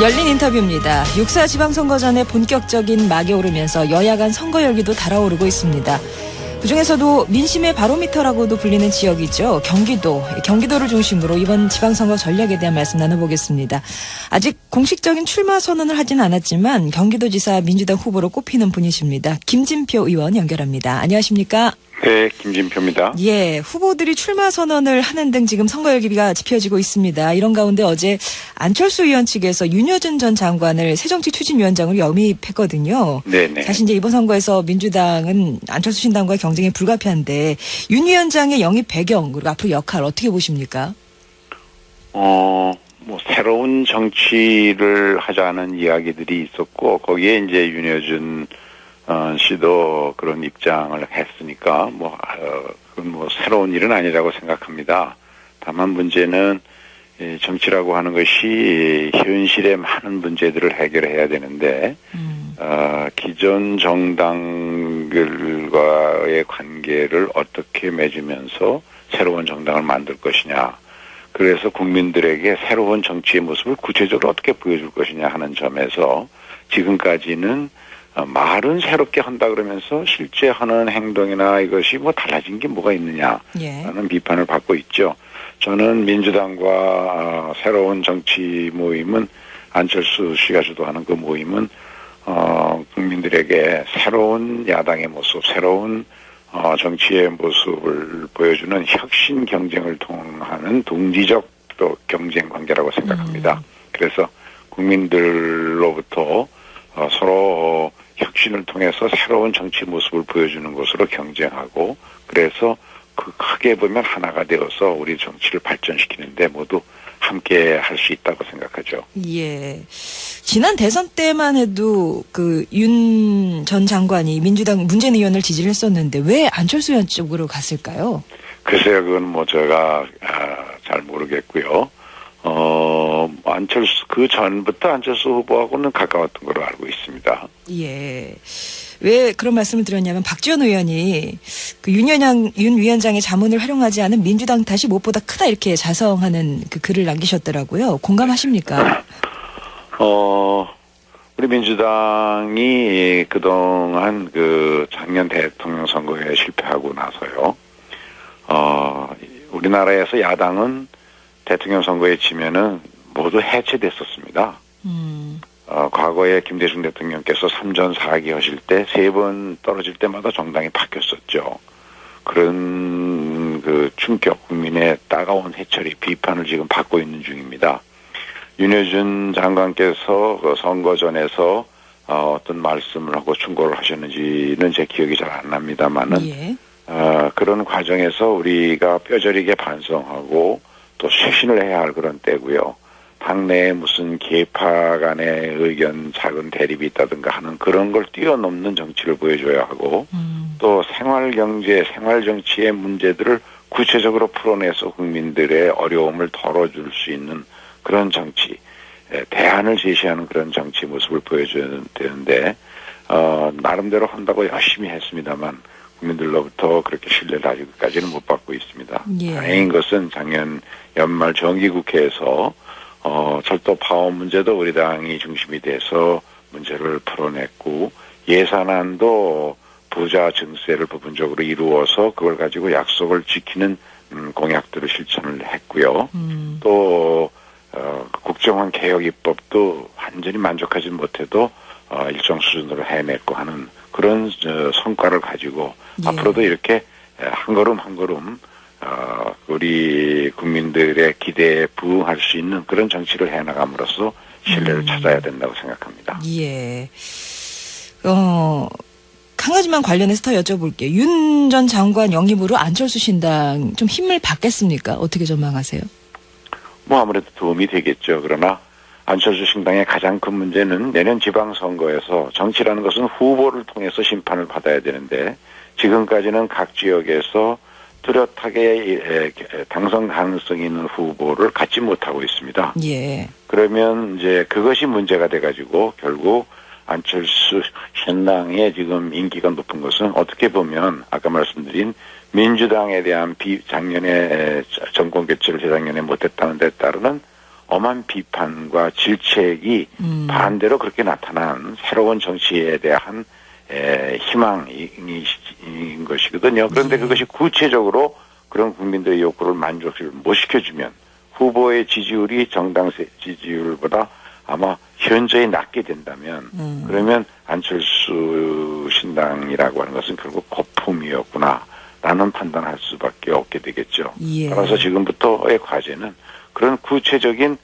열린 인터뷰입니다. 6.4 지방선거 전에 본격적인 막이 오르면서 여야 간 선거 열기도 달아오르고 있습니다. 그중에서도 민심의 바로미터라고도 불리는 지역이죠. 경기도를 중심으로 이번 지방선거 전략에 대한 말씀 나눠보겠습니다. 아직 공식적인 출마 선언을 하진 않았지만 경기도지사 민주당 후보로 꼽히는 분이십니다. 김진표 의원 연결합니다. 안녕하십니까? 네, 김진표입니다. 예, 후보들이 출마 선언을 하는 등 지금 선거 열기가 짚혀지고 있습니다. 이런 가운데 어제 안철수 의원 측에서 윤여준 전 장관을 새정치추진위원장으로 영입했거든요. 네네. 사실 이제 이번 선거에서 민주당은 안철수 신당과의 경쟁이 불가피한데 윤 위원장의 영입 배경 그리고 앞으로 역할 어떻게 보십니까? 새로운 정치를 하자는 이야기들이 있었고 거기에 이제 윤여준 씨도 그런 입장을 했으니까 그건 새로운 일은 아니라고 생각합니다. 다만 문제는 정치라고 하는 것이 현실의 많은 문제들을 해결해야 되는데 기존 정당들과의 관계를 어떻게 맺으면서 새로운 정당을 만들 것이냐. 그래서 국민들에게 새로운 정치의 모습을 구체적으로 어떻게 보여줄 것이냐 하는 점에서 지금까지는 말은 새롭게 한다 그러면서 실제 하는 행동이나 이것이 달라진 게 뭐가 있느냐라는 비판을 받고 있죠. 저는 민주당과 새로운 정치 모임은 안철수 씨가 주도하는 그 모임은 국민들에게 새로운 야당의 모습, 새로운 정치의 모습을 보여주는 혁신 경쟁을 통하는 동지적 또 경쟁 관계라고 생각합니다. 그래서 국민들로부터 서로 혁신을 통해서 새로운 정치 모습을 보여주는 것으로 경쟁하고 그래서 크게 보면 하나가 되어서 우리 정치를 발전시키는데 모두 함께 할 수 있다고 생각하죠. 예. 지난 대선 때만 해도 윤 전 장관이 민주당 문재인 의원을 지지를 했었는데 왜 안철수 의원 쪽으로 갔을까요? 글쎄요, 그건 제가 잘 모르겠고요. 그 전부터 안철수 후보하고는 가까웠던 걸로 알고 있습니다. 예. 왜 그런 말씀을 드렸냐면 박지원 의원이 윤 위원장의 자문을 활용하지 않은 민주당 탓이 무엇보다 크다 이렇게 자성하는 글을 남기셨더라고요. 공감하십니까? 우리 민주당이 그동안 작년 대통령 선거에 실패하고 나서요. 우리나라에서 야당은 대통령 선거에 지면은 모두 해체됐었습니다. 과거에 김대중 대통령께서 3전 4기 하실 때 3번 떨어질 때마다 정당이 바뀌었었죠. 그런 충격, 국민의 따가운 해처리, 비판을 지금 받고 있는 중입니다. 윤여준 장관께서 선거 전에서 어떤 말씀을 하고 충고를 하셨는지는 제 기억이 잘 안 납니다만은 예. 그런 과정에서 우리가 뼈저리게 반성하고 또 쇄신을 해야 할 그런 때고요. 당내에 무슨 계파 간의 의견 작은 대립이 있다든가 하는 그런 걸 뛰어넘는 정치를 보여줘야 하고 또 생활경제, 생활정치의 문제들을 구체적으로 풀어내서 국민들의 어려움을 덜어줄 수 있는 그런 정치, 대안을 제시하는 그런 정치 모습을 보여줘야 되는데 나름대로 한다고 열심히 했습니다만 국민들로부터 그렇게 신뢰를 아직까지는 못 받고 있습니다. 예. 다행인 것은 작년 연말 정기국회에서 철도 파업 문제도 우리 당이 중심이 돼서 문제를 풀어냈고 예산안도 부자 증세를 부분적으로 이루어서 그걸 가지고 약속을 지키는 공약들을 실천을 했고요. 또 국정원 개혁 입법도 완전히 만족하지 못해도 일정 수준으로 해냈고 하는 그런 성과를 가지고 앞으로도 이렇게 한 걸음 한 걸음 우리 국민들의 기대에 부응할 수 있는 그런 정치를 해나감으로써 신뢰를 찾아야 된다고 생각합니다. 예. 한 가지만 관련해서 더 여쭤볼게요. 윤 전 장관 영입으로 안철수 신당 좀 힘을 받겠습니까? 어떻게 전망하세요? 아무래도 도움이 되겠죠. 그러나 안철수 신당의 가장 큰 문제는 내년 지방선거에서 정치라는 것은 후보를 통해서 심판을 받아야 되는데 지금까지는 각 지역에서 뚜렷하게 당선 가능성이 있는 후보를 갖지 못하고 있습니다. 예. 그러면 이제 그것이 문제가 돼가지고 결국 안철수 신당의 지금 인기가 높은 것은 어떻게 보면 아까 말씀드린 민주당에 대한 작년에 정권 교체를 재작년에 못했다는 데 따르는 엄한 비판과 질책이 반대로 그렇게 나타난 새로운 정치에 대한 희망인 것이거든요. 그런데 그것이 구체적으로 그런 국민들의 욕구를 만족을 못 시켜주면 후보의 지지율이 정당 지지율보다 아마 현저히 낮게 된다면 그러면 안철수 신당이라고 하는 것은 결국 거품이었구나라는 판단할 수밖에 없게 되겠죠. 예. 따라서 지금부터의 과제는 그런 구체적인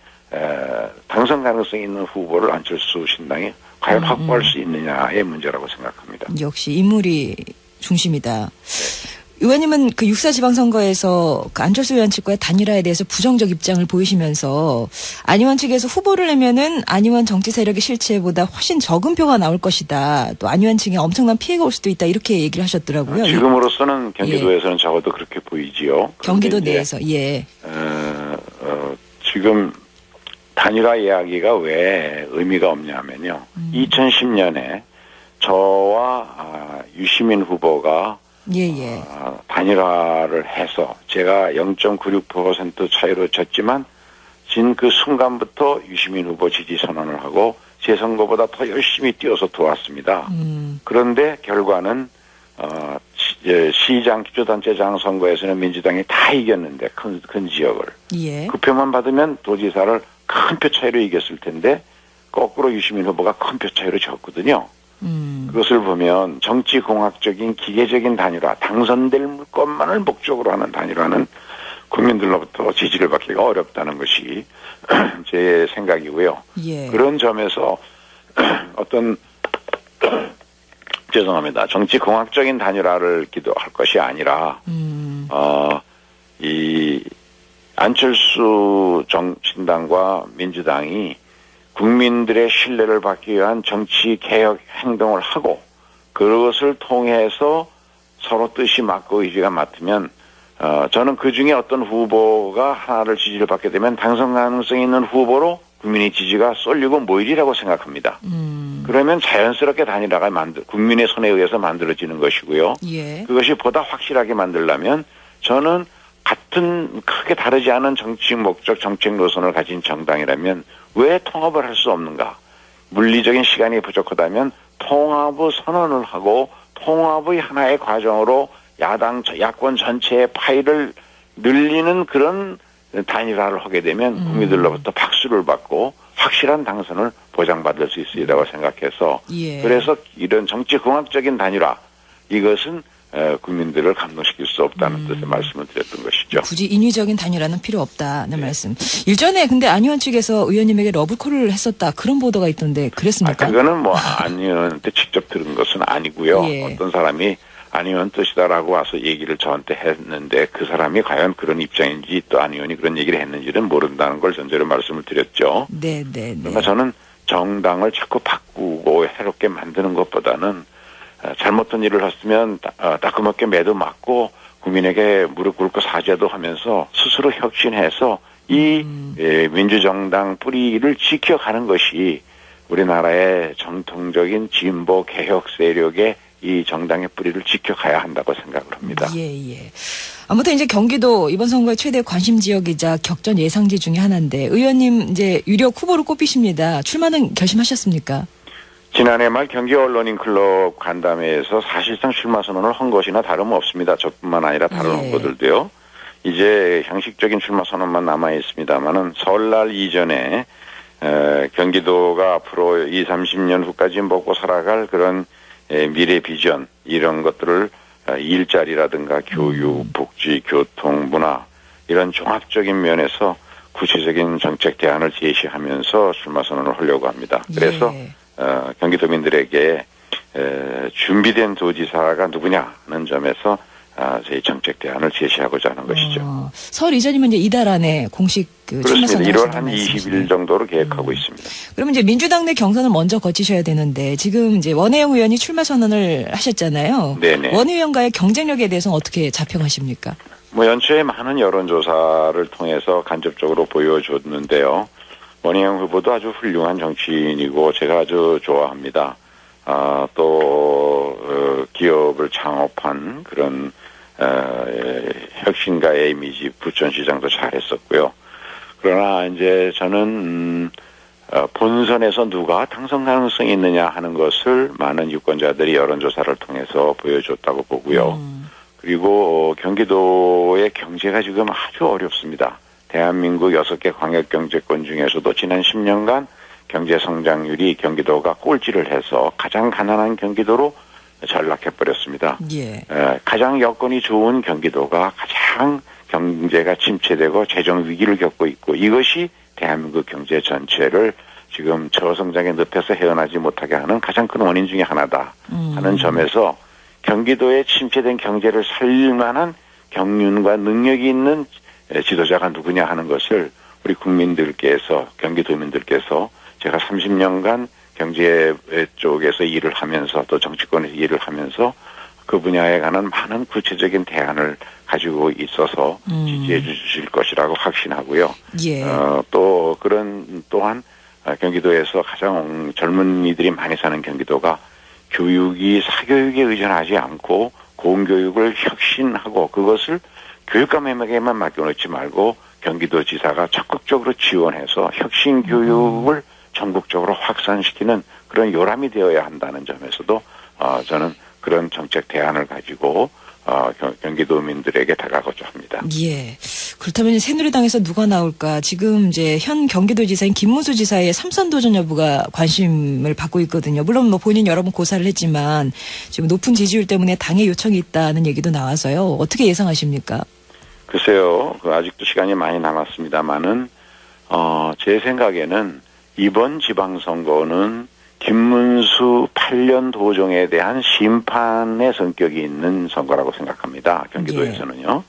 당선 가능성이 있는 후보를 안철수 신당이 과연 확보할 수 있느냐의 문제라고 생각합니다. 역시 인물이 중심이다. 의원님은 그 6.4 지방선거에서 그 안철수 의원 측과의 단일화에 대해서 부정적 입장을 보이시면서 안 의원 측에서 후보를 내면은 안 의원 정치 세력의 실체보다 훨씬 적은 표가 나올 것이다. 또 안 의원 측에 엄청난 피해가 올 수도 있다. 이렇게 얘기를 하셨더라고요. 지금으로서는 경기도에서는 적어도 그렇게 보이지요. 경기도 내에서. 예. 지금 단일화 이야기가 왜 의미가 없냐면요. 2010년에 저와 유시민 후보가 예. 단일화를 해서 제가 0.96% 차이로 졌지만 진 그 순간부터 유시민 후보 지지 선언을 하고 제 선거보다 더 열심히 뛰어서 도왔습니다. 그런데 결과는 시장 기초단체장 선거에서는 민주당이 다 이겼는데 큰 지역을 예. 그 표만 받으면 도지사를 큰 표 차이로 이겼을 텐데 거꾸로 유시민 후보가 큰 표 차이로 졌거든요. 그것을 보면 정치공학적인 기계적인 단일화, 당선될 것만을 목적으로 하는 단일화는 국민들로부터 지지를 받기가 어렵다는 것이 제 생각이고요. 예. 그런 점에서 어떤 죄송합니다. 정치공학적인 단일화를 기도할 것이 아니라 이 안철수 신당과 민주당이 국민들의 신뢰를 받기 위한 정치 개혁 행동을 하고 그것을 통해서 서로 뜻이 맞고 의지가 맞으면 저는 그중에 어떤 후보가 하나를 지지를 받게 되면 당선 가능성이 있는 후보로 국민의 지지가 쏠리고 모이리라고 생각합니다. 그러면 자연스럽게 단일화가 국민의 손에 의해서 만들어지는 것이고요. 예. 그것이 보다 확실하게 만들려면 저는 같은 크게 다르지 않은 정치 목적 정책 노선을 가진 정당이라면 왜 통합을 할 수 없는가? 물리적인 시간이 부족하다면 통합의 선언을 하고 통합의 하나의 과정으로 야권 전체의 파일을 늘리는 그런 단일화를 하게 되면 국민들로부터 박수를 받고 확실한 당선을 보장받을 수 있으리라고 생각해서 예. 그래서 이런 정치공학적인 단일화 이것은 국민들을 감동시킬 수 없다는 뜻의 말씀을 드렸던 것이죠. 굳이 인위적인 단일화는 필요 없다는 말씀. 일전에 근데 안 의원 측에서 의원님에게 러브콜을 했었다 그런 보도가 있던데 그랬습니까? 그거는 뭐 안 의원한테 직접 들은 것은 아니고요. 예. 어떤 사람이 안 의원 뜻이다라고 와서 얘기를 저한테 했는데 그 사람이 과연 그런 입장인지 또 안 의원이 그런 얘기를 했는지는 모른다는 걸 전제로 말씀을 드렸죠. 네. 그러니까 저는 정당을 자꾸 바꾸고 해롭게 만드는 것보다는 잘못된 일을 했으면 따끔하게 매도 맞고 국민에게 무릎 꿇고 사죄도 하면서 스스로 혁신해서 이 민주정당 뿌리를 지켜가는 것이 우리나라의 정통적인 진보 개혁 세력의 이 정당의 뿌리를 지켜가야 한다고 생각을 합니다. 예. 아무튼 이제 경기도 이번 선거의 최대 관심 지역이자 격전 예상지 중에 하나인데 의원님 이제 유력 후보로 꼽히십니다. 출마는 결심하셨습니까? 지난해 말 경기 언론인 클럽 간담회에서 사실상 출마 선언을 한 것이나 다름없습니다. 저뿐만 아니라 다른 후보들도요. 이제 형식적인 출마 선언만 남아 있습니다만은 설날 이전에 경기도가 앞으로 20, 30년 후까지 먹고 살아갈 그런 미래 비전 이런 것들을 일자리라든가 교육, 복지, 교통, 문화 이런 종합적인 면에서 구체적인 정책 대안을 제시하면서 출마 선언을 하려고 합니다. 그래서 경기도민들에게 준비된 도지사가 누구냐는 점에서 저희 정책 대안을 제시하고자 하는 것이죠. 설 이전이면 이제 이달 안에 공식 출마 그렇습니다. 선언을 1월 한 20일 정도로 계획하고 있습니다. 그러면 이제 민주당 내 경선을 먼저 거치셔야 되는데 지금 이제 원혜영 의원이 출마 선언을 하셨잖아요. 네네. 원 의원과의 경쟁력에 대해서는 어떻게 자평하십니까? 뭐 연초에 많은 여론조사를 통해서 간접적으로 보여줬는데요. 원희영 후보도 아주 훌륭한 정치인이고 제가 아주 좋아합니다. 또 기업을 창업한 그런 혁신가의 이미지 부천시장도 잘했었고요. 그러나 이제 저는 본선에서 누가 당선 가능성이 있느냐 하는 것을 많은 유권자들이 여론조사를 통해서 보여줬다고 보고요. 그리고 경기도의 경제가 지금 아주 어렵습니다. 대한민국 6개 광역경제권 중에서도 지난 10년간 경제 성장률이 경기도가 꼴찌를 해서 가장 가난한 경기도로 전락해버렸습니다. 예. 가장 여건이 좋은 경기도가 가장 경제가 침체되고 재정 위기를 겪고 있고 이것이 대한민국 경제 전체를 지금 저성장의 늪에서 헤어나지 못하게 하는 가장 큰 원인 중에 하나다 하는 점에서 경기도의 침체된 경제를 살릴 만한 경륜과 능력이 있는 지도자가 누구냐 하는 것을 우리 국민들께서 경기도민들께서 제가 30년간 경제 쪽에서 일을 하면서 또 정치권에서 일을 하면서 그 분야에 관한 많은 구체적인 대안을 가지고 있어서 지지해 주실 것이라고 확신하고요. 예. 또 또한 경기도에서 가장 젊은이들이 많이 사는 경기도가 교육이 사교육에 의존하지 않고 공교육을 혁신하고 그것을 교육감에게만 맡겨놓지 말고 경기도지사가 적극적으로 지원해서 혁신 교육을 전국적으로 확산시키는 그런 요람이 되어야 한다는 점에서도 저는 그런 정책 대안을 가지고 경기도민들에게 다가가고자 합니다. 예. 그렇다면 새누리당에서 누가 나올까? 지금 이제 현 경기도지사인 김문수 지사의 삼선 도전 여부가 관심을 받고 있거든요. 물론 뭐 본인 여러 번 고사를 했지만 지금 높은 지지율 때문에 당의 요청이 있다는 얘기도 나와서요. 어떻게 예상하십니까? 글쎄요. 아직도 시간이 많이 남았습니다만은 제 생각에는 이번 지방선거는 김문수 8년 도정에 대한 심판의 성격이 있는 선거라고 생각합니다. 경기도에서는요.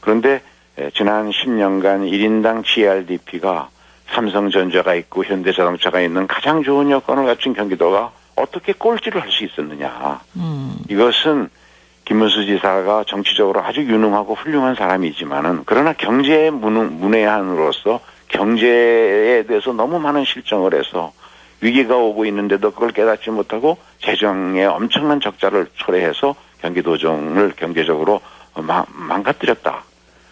그런데 지난 10년간 1인당 GRDP가 삼성전자가 있고 현대자동차가 있는 가장 좋은 여건을 갖춘 경기도가 어떻게 꼴찌를 할 수 있었느냐. 이것은 김문수 지사가 정치적으로 아주 유능하고 훌륭한 사람이지만은 그러나 경제의 문외한으로서 경제에 대해서 너무 많은 실정을 해서 위기가 오고 있는데도 그걸 깨닫지 못하고 재정에 엄청난 적자를 초래해서 경기도정을 경제적으로 망가뜨렸다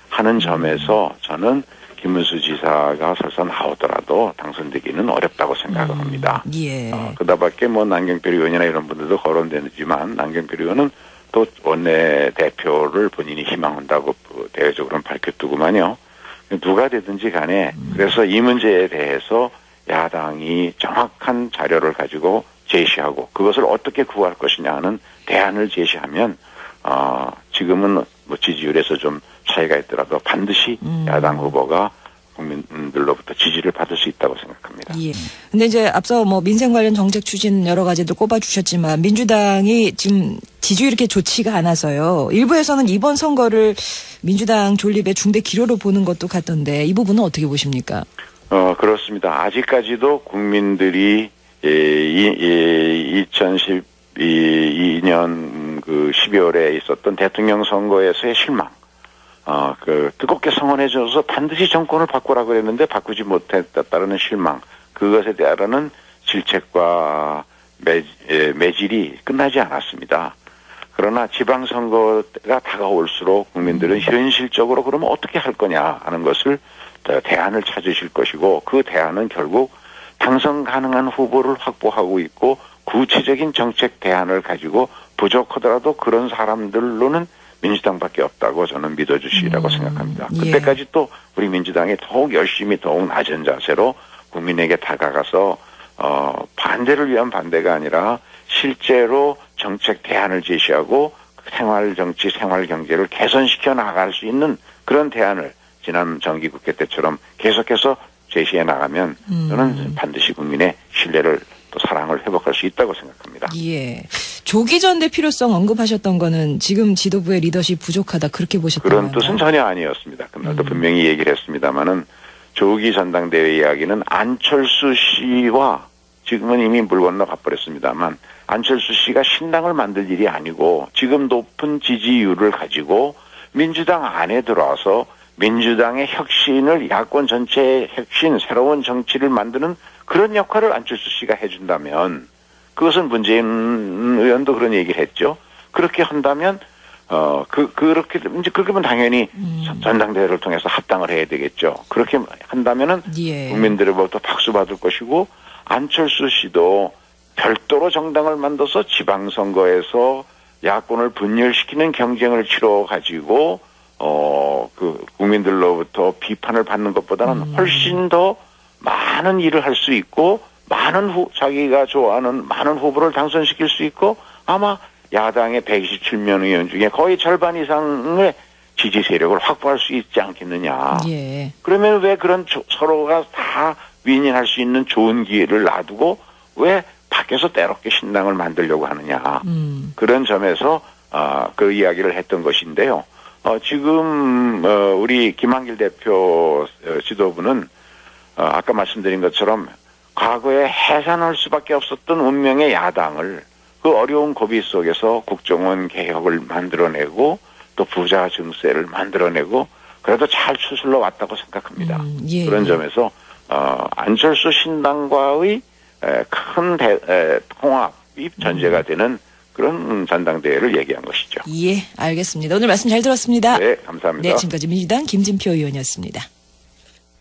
하는 점에서 저는 김문수 지사가 설사 나오더라도 당선되기는 어렵다고 생각을 합니다. 예. 그다밖에 뭐 남경필 의원이나 이런 분들도 거론되지만 남경필 의원은 또 원내 대표를 본인이 희망한다고 대외적으로는 밝혔더구만요. 누가 되든지 간에 그래서 이 문제에 대해서 야당이 정확한 자료를 가지고 제시하고 그것을 어떻게 구할 것이냐 하는 대안을 제시하면 지금은 뭐 지지율에서 좀 차이가 있더라도 반드시 야당 후보가 국민들로부터 지지를 받을 수 있다고 생각합니다. 예. 근데 이제 앞서 뭐 민생 관련 정책 추진 여러 가지들 꼽아주셨지만 민주당이 지금 지지율이 이렇게 좋지가 않아서요. 일부에서는 이번 선거를 민주당 존립의 중대 기로로 보는 것도 같던데 이 부분은 어떻게 보십니까? 그렇습니다. 아직까지도 국민들이 2012년 그 12월에 있었던 대통령 선거에서의 실망, 뜨겁게 성원해줘서 반드시 정권을 바꾸라고 그랬는데 바꾸지 못했다는 실망, 그것에 따르는 질책과 매질이 끝나지 않았습니다. 그러나 지방선거가 다가올수록 국민들은 현실적으로 그러면 어떻게 할 거냐 하는 것을 대안을 찾으실 것이고 그 대안은 결국 당선 가능한 후보를 확보하고 있고 구체적인 정책 대안을 가지고 부족하더라도 그런 사람들로는 민주당밖에 없다고 저는 믿어주시라고 생각합니다. 그때까지 또 우리 민주당이 더욱 열심히 더욱 낮은 자세로 국민에게 다가가서 반대를 위한 반대가 아니라 실제로 정책 대안을 제시하고 생활정치, 생활경제를 개선시켜 나갈 수 있는 그런 대안을 지난 정기국회 때처럼 계속해서 제시해 나가면 저는 반드시 국민의 신뢰를 또 사랑을 회복할 수 있다고 생각합니다. 예. 조기 전대 필요성 언급하셨던 거는 지금 지도부의 리더십 부족하다 그렇게 보셨던 그런 건가요? 뜻은 전혀 아니었습니다. 그날도 분명히 얘기를 했습니다마는 조기 전당대회 이야기는 안철수 씨와 지금은 이미 물 건너 가버렸습니다만 안철수 씨가 신당을 만들 일이 아니고 지금 높은 지지율을 가지고 민주당 안에 들어와서 민주당의 혁신을 야권 전체의 혁신, 새로운 정치를 만드는 그런 역할을 안철수 씨가 해준다면 그것은 문재인 의원도 그런 얘기를 했죠. 그렇게 한다면 그렇게 하면 당연히 전당대회를 통해서 합당을 해야 되겠죠. 그렇게 한다면은 예. 국민들로부터 박수 받을 것이고, 안철수 씨도 별도로 정당을 만들어서 지방선거에서 야권을 분열시키는 경쟁을 치러 가지고 국민들로부터 비판을 받는 것보다는 훨씬 더 많은 일을 할 수 있고, 자기가 좋아하는 많은 후보를 당선시킬 수 있고, 아마 야당의 127명 의원 중에 거의 절반 이상의 지지 세력을 확보할 수 있지 않겠느냐. 예. 그러면 왜 그런 서로가 다 윈윈할 수 있는 좋은 기회를 놔두고 왜 밖에서 때롭게 신당을 만들려고 하느냐. 그런 점에서 그 이야기를 했던 것인데요. 지금 우리 김한길 대표 지도부는 아까 말씀드린 것처럼 과거에 해산할 수밖에 없었던 운명의 야당을 그 어려운 고비 속에서 국정원 개혁을 만들어내고 또 부자 증세를 만들어내고 그래도 잘 추슬러 왔다고 생각합니다. 예. 그런 점에서 안철수 신당과의 큰 통합이 전제가 되는 그런 전당대회를 얘기한 것이죠. 예, 알겠습니다. 오늘 말씀 잘 들었습니다. 네, 감사합니다. 네, 지금까지 민주당 김진표 의원이었습니다.